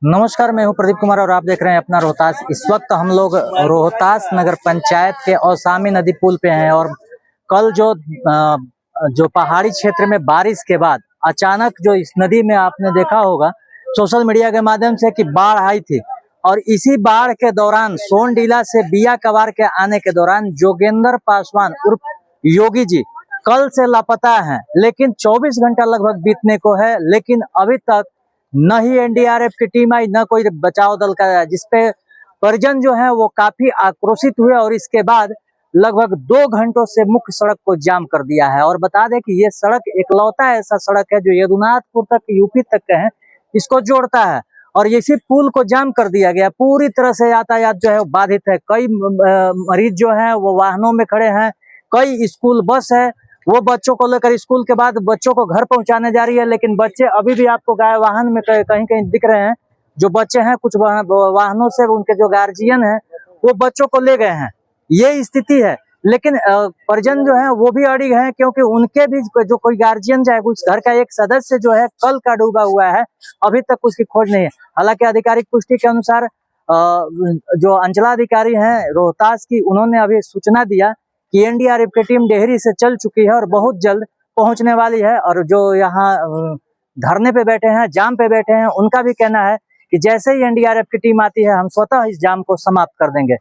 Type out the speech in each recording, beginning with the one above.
नमस्कार, मैं हूं प्रदीप कुमार और आप देख रहे हैं अपना रोहतास। इस वक्त हम लोग रोहतास नगर पंचायत के औसामी नदी पुल पे हैं और कल जो पहाड़ी क्षेत्र में बारिश के बाद अचानक जो इस नदी में आपने देखा होगा सोशल मीडिया के माध्यम से कि बाढ़ आई थी और इसी बाढ़ के दौरान सोनडीला से बिया कवार के आने के दौरान जोगेंद्र पासवान उर्फ योगी जी कल से लापता हैं। लेकिन 24 घंटा लगभग बीतने को है, लेकिन अभी तक न ही एनडीआरएफ की टीम आई न कोई बचाव दल का आया, जिसपे परिजन जो है वो काफी आक्रोशित हुए और इसके बाद लगभग 2 घंटों से मुख्य सड़क को जाम कर दिया है। और बता दें कि ये सड़क एकलौता ऐसा सड़क है जो यदुनाथपुर तक यूपी तक के है, इसको जोड़ता है और इसी पुल को जाम कर दिया गया। पूरी तरह से यातायात जो है बाधित है। कई मरीज जो है वो वाहनों में खड़े हैं, कई स्कूल बस है वो बच्चों को लेकर स्कूल के बाद बच्चों को घर पहुंचाने जा रही है, लेकिन बच्चे अभी भी आपको वाहन में कहीं कहीं दिख रहे हैं। जो बच्चे हैं कुछ वाहनों से उनके जो गार्जियन हैं वो बच्चों को ले गए हैं, ये स्थिति है। लेकिन परिजन जो है वो भी अड़िग हैं, क्योंकि उनके भी जो कोई गार्जियन चाहे कुछ घर का एक सदस्य जो है कल का डूबा हुआ है, अभी तक उसकी खोज नहीं है। हालांकि आधिकारिक पुष्टि के अनुसार जो अंचलाधिकारी हैं रोहतास की, उन्होंने अभी सूचना दिया कि एनडीआरएफ की टीम डेहरी से चल चुकी है और बहुत जल्द पहुंचने वाली है। और जो यहाँ धरने पे बैठे हैं, जाम पे बैठे हैं, उनका भी कहना है कि जैसे ही एनडीआरएफ की टीम आती है हम स्वतः इस जाम को समाप्त कर देंगे।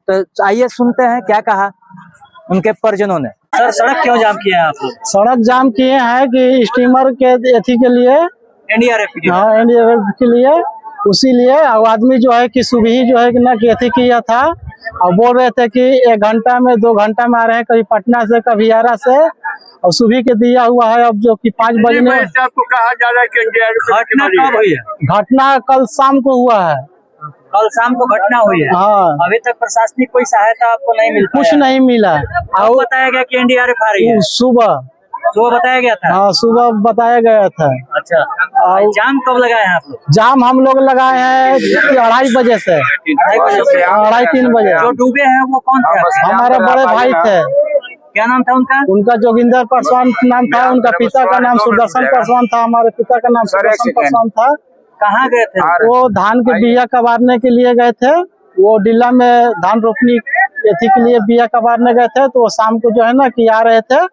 तो आइए सुनते हैं क्या कहा उनके परिजनों ने। सर, सड़क क्यों जाम किए हैं आप लोग? सड़क जाम किए हैं कि स्टीमर के एथी के लिए, एनडीआरएफ के? हाँ, एनडीआरएफ के लिए। उसी लिए आदमी जो है कि सुबह ही जो है कि ना एथी किया था और बोल रहे थे कि 1 घंटा में 2 घंटा में आ रहे हैं, कभी पटना से कभी आरा से, और सुबह के दिया हुआ है अब जो कि 5 बजने। आपको कहा जा रहा है कि घटना कब हुई है? घटना कल शाम को हुआ है। कल शाम को घटना हुई है। हाँ, अभी तक प्रशासनिक कोई सहायता आपको नहीं मिल कुछ नहीं मिला। और बताया गया कि एनडीआरएफ आ रही है। सुबह बताया गया था। हाँ, सुबह बताया गया था। अच्छा, जाम कब लगाए हैं आप लोग? जाम हम लोग लगाए हैं 2:30 बजे से 2:30-3 बजे। जो डूबे हैं वो कौन थे? हमारे बड़े भाई थे। क्या नाम था उनका? उनका जोगिंदर पासवान नाम था, उनका पिता का नाम सुदर्शन पासवान था, हमारे पिता का नाम सुदर्शन पासवान था। कहाँ गए थे वो? धान के बिया कबारने के लिए गए थे। वो डिल्ला में धान रोपनी एथी के लिए बिया कबारने गए थे। तो वो शाम को जो है ना कि आ रहे थे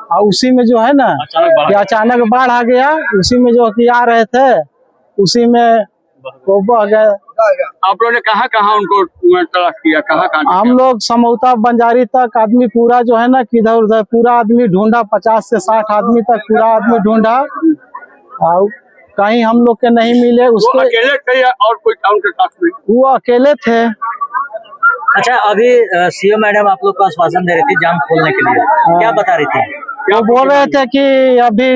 और उसी में जो है ना कि अचानक बाढ़ आ गया। उसी में जो कि आ रहे थे उसी में वो बह गए। आप लोगों ने कहाँ उनको तलाश किया? कहाँ हम लोग समौता बंजारी तक आदमी पूरा जो है ना कि इधर उधर पूरा आदमी ढूंढा, 50 से 60 आदमी तक पूरा आदमी ढूंढा और कहीं हम लोग के नहीं मिले। उसके अकेले थे या और कोई था उनके साथ में? वो अकेले थे। अच्छा, अभी सीओ मैडम आप लोग को आश्वासन दे रही थी जाम खोलने के लिए, क्या बता रही थी? वो बोल रहे थे कि अभी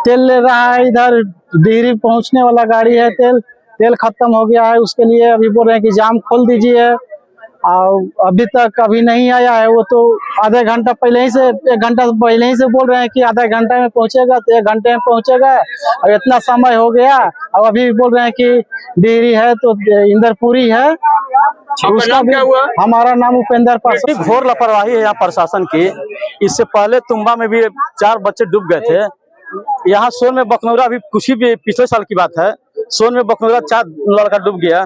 तेल ले रहा है, इधर डिहरी पहुंचने वाला गाड़ी है, तेल खत्म हो गया है, उसके लिए अभी बोल रहे हैं कि जाम खोल दीजिए। और अभी तक अभी नहीं आया है। वो तो आधे घंटा पहले ही से 1 घंटा पहले ही से बोल रहे हैं कि आधा घंटा में पहुंचेगा, तो 1 घंटे में पहुंचेगा। और इतना समय हो गया और अभी बोल रहे हैं कि डिहरी है तो इंदरपुरी है। उसका भी हमारा नाम उपेंद्र पासवान। घोर लापरवाही है यहाँ प्रशासन की। इससे पहले तुम्बा में भी 4 बच्चे डूब गए थे। यहाँ सोन में बकनौरा भी कुछ ही पिछले साल की बात है, सोन में बकनौरा 4 लड़का डूब गया।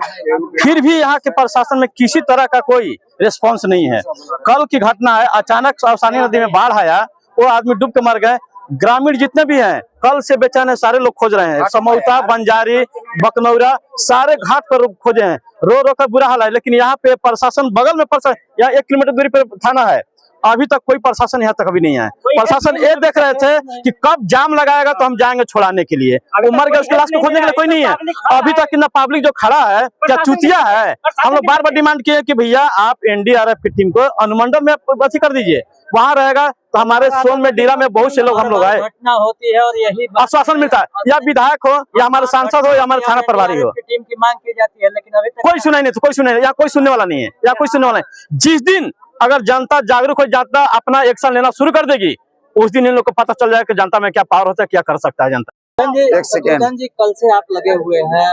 फिर भी यहाँ के प्रशासन में किसी तरह का कोई रिस्पांस नहीं है। कल की घटना है, अचानक औसानी नदी में बाढ़ आया, वो आदमी डूब के मर गए। ग्रामीण जितने भी हैं कल से बेचैन है, सारे लोग खोज रहे हैं। समौता, बंजारी, बकनौरा सारे घाट पर खोजे हैं, रो रो कर बुरा हाल है। लेकिन यहाँ पे प्रशासन बगल में यहाँ 1 किलोमीटर दूरी पर थाना है, अभी तक कोई प्रशासन यहाँ तक अभी नहीं आया। प्रशासन ये देख रहे थे कि कब जाम लगाएगा तो हम जाएंगे छुड़ाने के लिए। वो मर गया, उसके लाश को खोजने के लिए कोई नहीं है अभी तक। ना पब्लिक जो खड़ा है क्या चुतिया है? हम लोग बार बार डिमांड किए कि भैया आप एनडीआरएफ की टीम को अनुमंडल में अथी कर दीजिए, वहाँ रहेगा तो हमारे सोन में डीरा में बहुत से लोग हम लोग आए, घटना होती है और यही आश्वासन मिलता है। या विधायक हो या हमारे सांसद हो या हमारे थाना प्रभारी हो, टीम की मांग की जाती है, लेकिन अभी तक कोई सुनाई नहीं, कोई सुनाई, या कोई सुनने वाला नहीं है, या कोई सुनने वाला नहीं। जिस दिन अगर जनता जागरूक हो जाता, अपना एक्शन लेना शुरू कर देगी, उस दिन इन लोग को पता चल जाएगा कि जनता में क्या पावर होता है, क्या कर सकता है जनता। जी, कल से आप लगे हुए हैं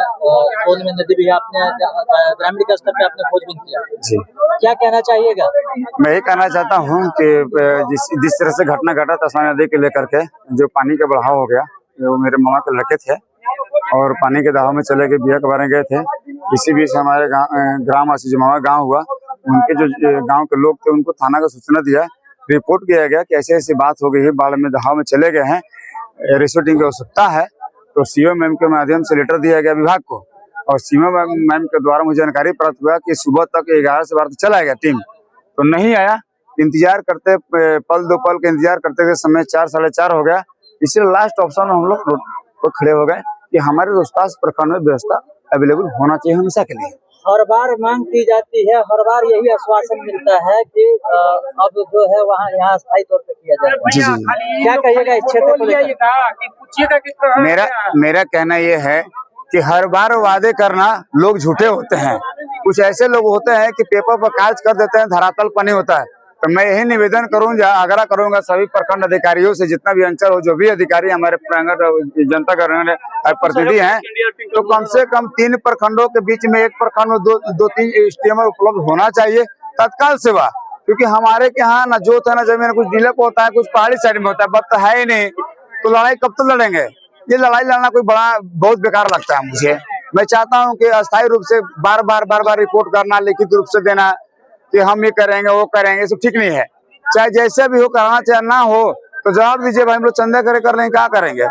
सोन में नदी भी, आपने ग्रामीण के स्तर पे आपने खोजबीन किया जी, क्या कहना चाहिएगा? मैं ये कहना चाहता हूँ कि जिस तरह से घटना घटा था औसानी नदी के लेकर के, जो पानी का बढ़ाव हो गया, वो मेरे मामा के लड़के थे, और पानी के दहाव में चले गए, बिया कबारने गए थे। इसी बीच हमारे ग्रामवासी जमावा गाँव हुआ, उनके जो गाँव के लोग थे उनको थाना का सूचना दिया, रिपोर्ट किया गया कि ऐसी ऐसी बात हो गई है, बाढ़ में दहाव में चले गए हैं, रेस्क्यू टीम की आवश्यकता है। तो सीओ मैम के माध्यम से लेटर दिया गया विभाग को, और सीओ मैम के द्वारा मुझे जानकारी प्राप्त हुआ कि सुबह तक 11 से 12 चला गया टीम, तो नहीं आया। इंतजार करते पल दो पल के इंतजार करते समय 4 साढ़े 4 हो गया। इसलिए लास्ट ऑप्शन में हम लोग रोड पर खड़े हो गए कि हमारे रोहतास प्रखंड में व्यवस्था अवेलेबल होना चाहिए हमेशा के लिए। हर बार मांग की जाती है, हर बार यही आश्वासन मिलता है कि अब जो है वहाँ यहाँ स्थायी तौर पर किया जाएगा। जी जी, क्या कहिएगा इस क्षेत्र को लेकर? मेरा कहना ये है कि हर बार वादे करना लोग झूठे होते हैं। कुछ ऐसे लोग होते हैं कि पेपर पर कागज कर देते हैं, धरातल पर नहीं होता है। तो मैं यही निवेदन करूंगा, आग्रह करूंगा सभी प्रखंड अधिकारियों से, जितना भी अंचल हो, जो भी अधिकारी हमारे जनता का प्रतिनिधि हैं, तो कम से कम 3 प्रखंडों के बीच में एक प्रखंड में दो 3 स्टीमर उपलब्ध होना चाहिए तत्काल सेवा। क्योंकि हमारे के यहाँ न जोत है न जमीन, कुछ डीलप होता है, कुछ पहाड़ी साइड में होता है, बट है ही नहीं, तो लड़ाई कब तक लड़ेंगे? ये लड़ाई लड़ना कोई बहुत बेकार लगता है मुझे। मैं चाहता हूं कि अस्थायी रूप से बार बार रिपोर्ट करना, लिखित रूप से देना कि हम ये करेंगे वो करेंगे, सब ठीक नहीं है। चाहे जैसे भी हो, कराना चाहे ना हो तो जवाब दीजिए भाई, हम लोग चंदा कर लेंगे, क्या करेंगे?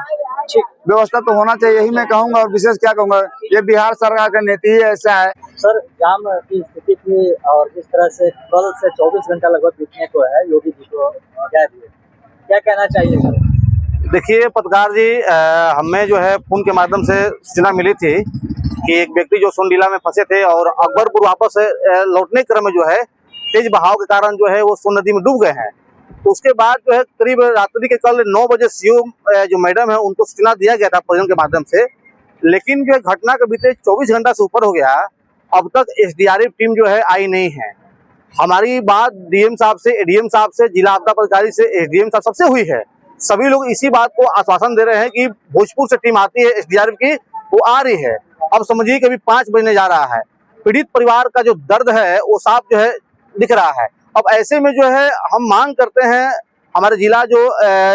व्यवस्था तो होना चाहिए, यही मैं कहूंगा। और विशेष क्या कहूंगा, ये बिहार सरकार का नीति ही ऐसा है। सर, जाम की स्थिति थी और जिस तरह से कल से 24 घंटा लगभग बीतने को है, योगी जी को गए हुए, क्या कहना चाहिए? देखिए पत्रकार जी, हमें जो है फोन के माध्यम से सूचना मिली थी कि एक व्यक्ति जो सोनडीला में फंसे थे और अकबरपुर वापस लौटने क्रम में जो है तेज बहाव के कारण जो है वो सोन नदी में डूब गए हैं। तो उसके बाद जो है करीब रात्रि के कल 9 बजे सीओ जो मैडम है उनको सूचना दिया गया था परिजन के माध्यम से, लेकिन जो घटना के बीते 24 घंटा से ऊपर हो गया, अब तक एसडीआरएफ टीम जो है आई नहीं है। हमारी बात डीएम साहब से, एडीएम साहब से, जिला आपदा अधिकारी से, एसडीएम साहब सबसे हुई है। सभी लोग इसी बात को आश्वासन दे रहे हैं कि भोजपुर से टीम आती है एसडीआरएफ की, वो आ रही है। अब समझिए कि अभी 5 बजने जा रहा है। पीड़ित परिवार का जो दर्द है वो साफ जो है दिख रहा है। अब ऐसे में जो है हम मांग करते हैं हमारे जिला जो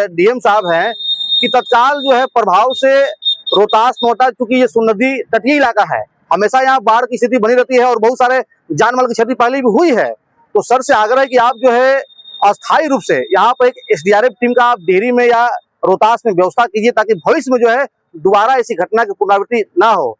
डीएम साहब हैं कि तत्काल जो है प्रभाव से रोहतास नोटा, चूंकि ये सोन नदी तटीय इलाका है, हमेशा यहाँ बाढ़ की स्थिति बनी रहती है और बहुत सारे जान माल की क्षति पहले भी हुई है। तो सर से आग्रह है कि आप जो है अस्थायी रूप से यहाँ पर एक एसडीआरएफ टीम का आप डेहरी में या रोहतास में व्यवस्था कीजिए, ताकि भविष्य में जो है दोबारा ऐसी घटना की पुनरावृत्ति ना हो।